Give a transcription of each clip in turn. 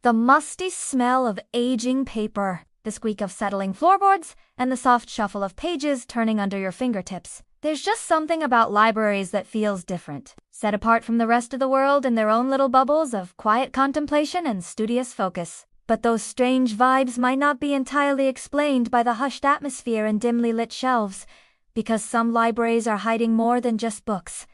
The musty smell of aging paper, the squeak of settling floorboards, and the soft shuffle of pages turning under your fingertips. There's just something about libraries that feels different, set apart from the rest of the world in their own little bubbles of quiet contemplation and studious focus. But those strange vibes might not be entirely explained by the hushed atmosphere and dimly lit shelves, because some libraries are hiding more than just books.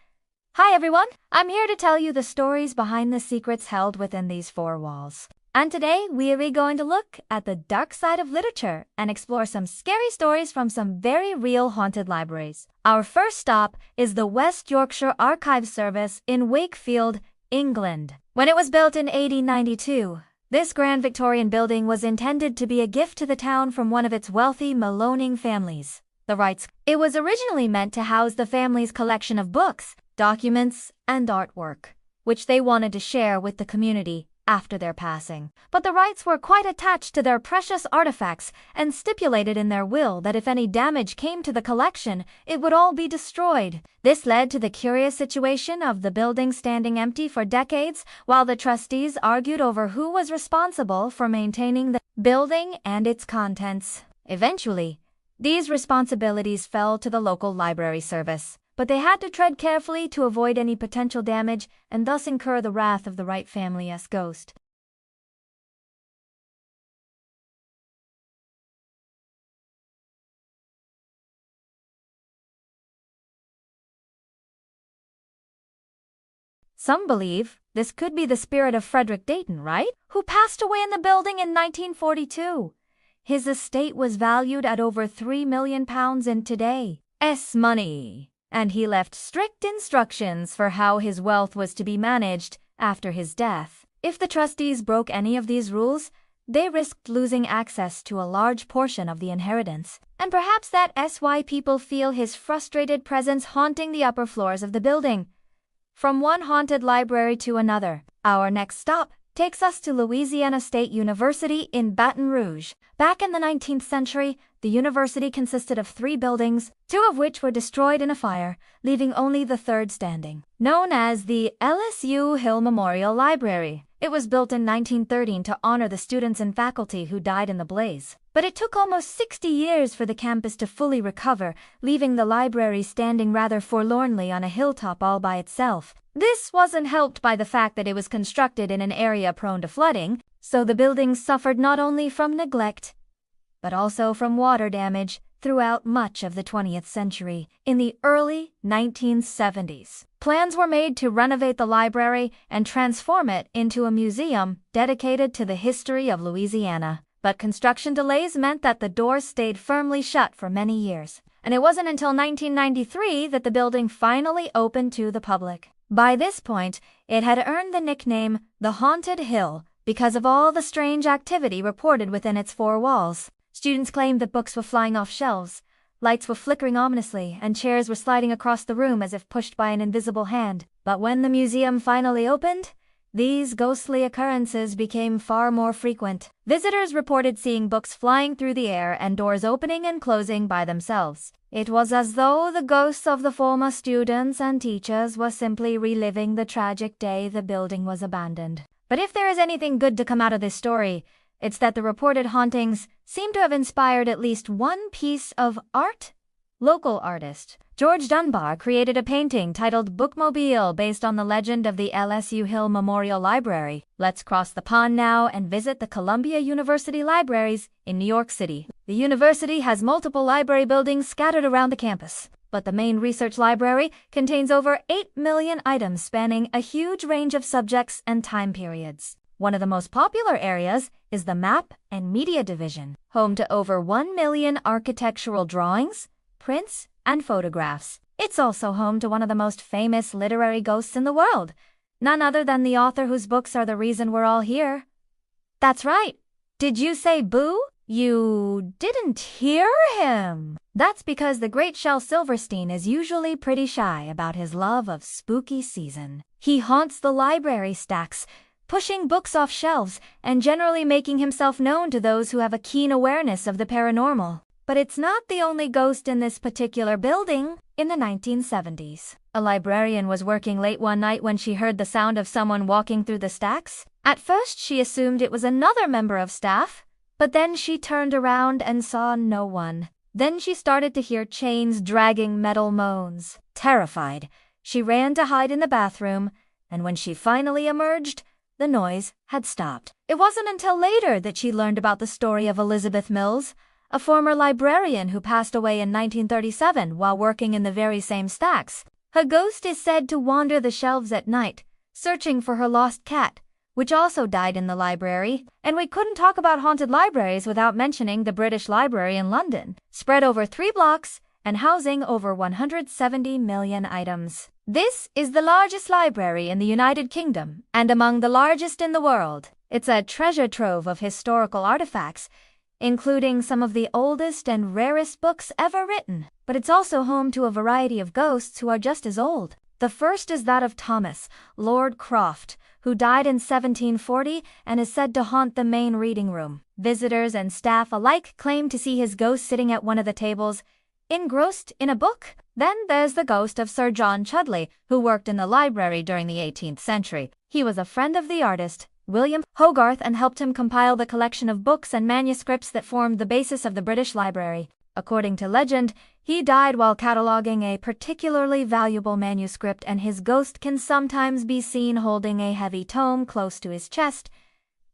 Hi everyone, I'm here to tell you the stories behind the secrets held within these four walls. And today we are going to look at the dark side of literature and explore some scary stories from some very real haunted libraries. Our first stop is the West Yorkshire Archives Service in Wakefield, England. When it was built in 1892, this grand Victorian building was intended to be a gift to the town from one of its wealthy Maloning families. The Wrights. It was originally meant to house the family's collection of books, documents, and artwork, which they wanted to share with the community after their passing. But the Wrights were quite attached to their precious artifacts and stipulated in their will that if any damage came to the collection, it would all be destroyed. This led to the curious situation of the building standing empty for decades while the trustees argued over who was responsible for maintaining the building and its contents. Eventually, these responsibilities fell to the local library service, but they had to tread carefully to avoid any potential damage and thus incur the wrath of the Wright family's ghost. Some believe this could be the spirit of Frederick Dayton, Wright, who passed away in the building in 1942. His estate was valued at over £3 million in today's money, and he left strict instructions for how his wealth was to be managed after his death. If the trustees broke any of these rules, they risked losing access to a large portion of the inheritance. And perhaps that's why people feel his frustrated presence haunting the upper floors of the building. From one haunted library to another, our next stop takes us to Louisiana State University in Baton Rouge. Back in the 19th century, the university consisted of 3 buildings, 2 of which were destroyed in a fire, leaving only the third standing. Known as the LSU Hill Memorial Library, it was built in 1913 to honor the students and faculty who died in the blaze. But it took almost 60 years for the campus to fully recover, leaving the library standing rather forlornly on a hilltop all by itself. This wasn't helped by the fact that it was constructed in an area prone to flooding, so the building suffered not only from neglect, but also from water damage throughout much of the 20th century. In the early 1970s, plans were made to renovate the library and transform it into a museum dedicated to the history of Louisiana. But construction delays meant that the doors stayed firmly shut for many years, and it wasn't until 1993 that the building finally opened to the public. By this point, it had earned the nickname the Haunted Hill because of all the strange activity reported within its 4 walls. Students claimed that books were flying off shelves, lights were flickering ominously, and chairs were sliding across the room as if pushed by an invisible hand. But when the museum finally opened, these ghostly occurrences became far more frequent. Visitors reported seeing books flying through the air and doors opening and closing by themselves. It was as though the ghosts of the former students and teachers were simply reliving the tragic day the building was abandoned. But if there is anything good to come out of this story, it's that the reported hauntings seem to have inspired at least one piece of art. Local artist George Dunbar created a painting titled Bookmobile based on the legend of the LSU Hill Memorial Library. Let's cross the pond now and visit the Columbia University Libraries in New York City. The university has multiple library buildings scattered around the campus, but the main research library contains over 8 million items spanning a huge range of subjects and time periods. One of the most popular areas is the Map and Media Division, home to over 1 million architectural drawings, prints, and photographs. It's also home to one of the most famous literary ghosts in the world, none other than the author whose books are the reason we're all here. That's right. Did you say boo? You didn't hear him. That's because the great Shel Silverstein is usually pretty shy about his love of spooky season. He haunts the library stacks, pushing books off shelves and generally making himself known to those who have a keen awareness of the paranormal. But it's not the only ghost in this particular building. In the 1970s, a librarian was working late one night when she heard the sound of someone walking through the stacks. At first, she assumed it was another member of staff, but then she turned around and saw no one. Then she started to hear chains dragging metal moans. Terrified, she ran to hide in the bathroom, and when she finally emerged, the noise had stopped. It wasn't until later that she learned about the story of Elizabeth Mills, a former librarian who passed away in 1937 while working in the very same stacks. Her ghost is said to wander the shelves at night, searching for her lost cat, which also died in the library. And we couldn't talk about haunted libraries without mentioning the British Library in London, spread over 3 blocks and housing over 170 million items. This is the largest library in the United Kingdom and among the largest in the world. It's a treasure trove of historical artifacts, including some of the oldest and rarest books ever written. But it's also home to a variety of ghosts who are just as old. The first is that of Thomas, Lord Croft, who died in 1740 and is said to haunt the main reading room. Visitors and staff alike claim to see his ghost sitting at one of the tables, engrossed in a book. Then there's the ghost of Sir John Chudleigh, who worked in the library during the 18th century. He was a friend of the artist William Hogarth and helped him compile the collection of books and manuscripts that formed the basis of the British Library. According to legend, he died while cataloging a particularly valuable manuscript, and his ghost can sometimes be seen holding a heavy tome close to his chest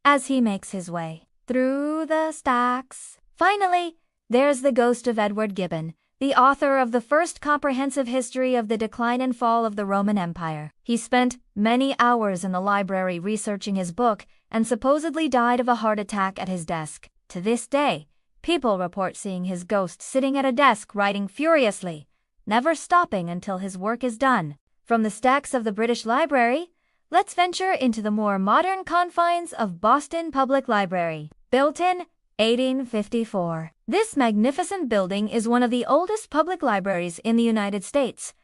as he makes his way through the stacks. Finally, there's the ghost of Edward Gibbon, the author of the first comprehensive history of the decline and fall of the Roman Empire. He spent many hours in the library researching his book and supposedly died of a heart attack at his desk. To this day, people report seeing his ghost sitting at a desk writing furiously, never stopping until his work is done. From the stacks of the British Library, let's venture into the more modern confines of Boston Public Library. Built in 1854. This magnificent building is one of the oldest public libraries in the United States,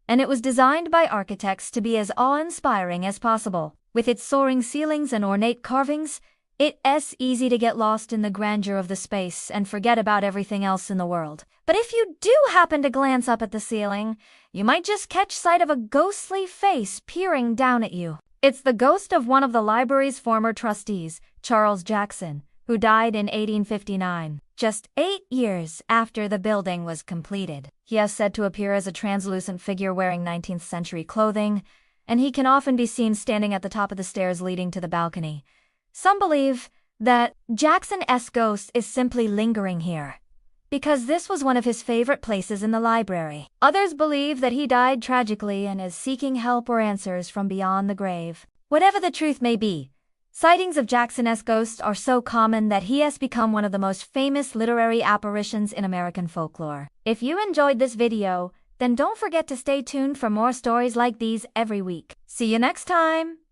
and it was designed by architects to be as awe-inspiring as possible. With its soaring ceilings and ornate carvings, it's easy to get lost in the grandeur of the space and forget about everything else in the world. But if you do happen to glance up at the ceiling, you might just catch sight of a ghostly face peering down at you. It's the ghost of one of the library's former trustees, Charles Jackson, who died in 1859, just 8 years after the building was completed. He is said to appear as a translucent figure wearing 19th century clothing, and he can often be seen standing at the top of the stairs leading to the balcony. Some believe that Jackson's ghost is simply lingering here, because this was one of his favorite places in the library. Others believe that he died tragically and is seeking help or answers from beyond the grave. Whatever the truth may be, sightings of Jackson's ghost are so common that he has become one of the most famous literary apparitions in American folklore. If you enjoyed this video, then don't forget to stay tuned for more stories like these every week. See you next time!